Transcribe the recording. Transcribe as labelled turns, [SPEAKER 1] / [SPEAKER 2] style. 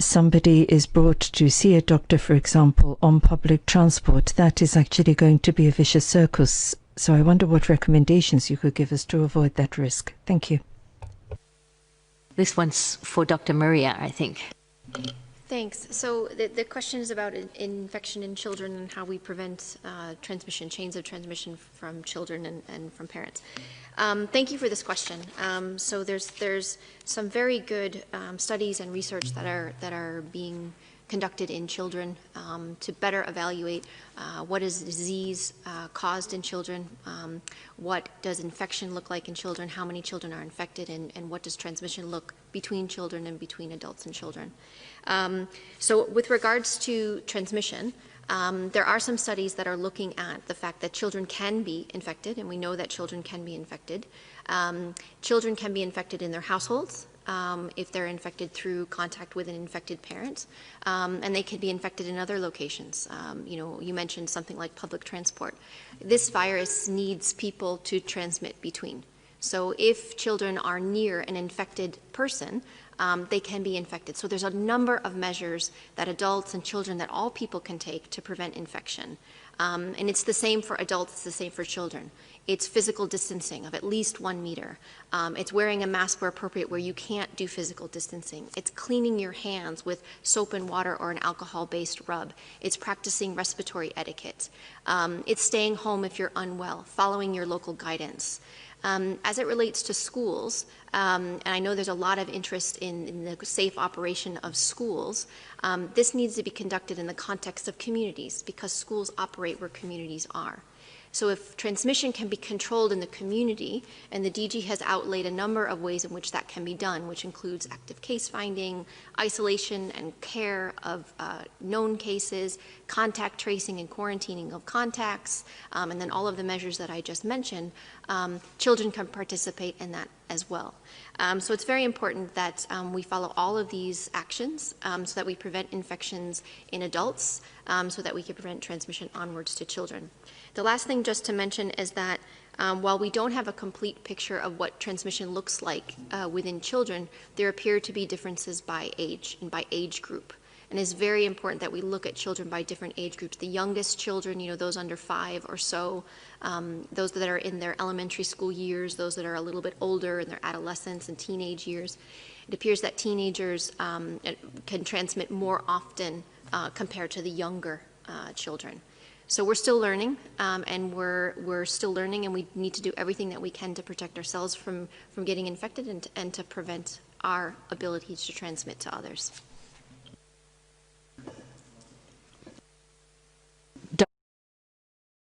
[SPEAKER 1] somebody is brought to see a doctor, for example, on public transport, that is actually going to be a vicious circle. So I wonder what recommendations you could give us to avoid that risk. Thank you.
[SPEAKER 2] This one's for Dr. Maria, I think.
[SPEAKER 3] Thanks. So the question is about infection in children and how we prevent transmission, chains of transmission from children and from parents. Thank you for this question. So there's some very good studies and research that are being conducted in children to better evaluate what is disease caused in children, what does infection look like in children, how many children are infected, and what does transmission look between children and between adults and children. So with regards to transmission, there are some studies that are looking at the fact that children can be infected, and we know that children can be infected. Children can be infected in their households if they're infected through contact with an infected parent, and they can be infected in other locations. You mentioned something like public transport. This virus needs people to transmit between. So if children are near an infected person, they can be infected. So there's a number of measures that adults and children, that all people can take to prevent infection. And it's the same for adults, it's the same for children. It's physical distancing of at least 1 meter. It's wearing a mask where appropriate where you can't do physical distancing. It's cleaning your hands with soap and water or an alcohol-based rub. It's practicing respiratory etiquette. It's staying home if you're unwell, following your local guidance. As it relates to schools, and I know there's a lot of interest in the safe operation of schools, this needs to be conducted in the context of communities because schools operate where communities are. So if transmission can be controlled in the community, and the DG has outlaid a number of ways in which that can be done, which includes active case finding, isolation and care of known cases, contact tracing and quarantining of contacts, and then all of the measures that I just mentioned, children can participate in that as well. So it's very important that we follow all of these actions so that we prevent infections in adults, so that we can prevent transmission onwards to children. The last thing just to mention is that while we don't have a complete picture of what transmission looks like within children, there appear to be differences by age and by age group. And it's very important that we look at children by different age groups. The youngest children, those under 5 or so, those that are in their elementary school years, those that are a little bit older in their adolescence and teenage years. It appears that teenagers can transmit more often compared to the younger children. So we're still learning, and we're still learning, and we need to do everything that we can to protect ourselves from getting infected and to prevent our ability to transmit to others.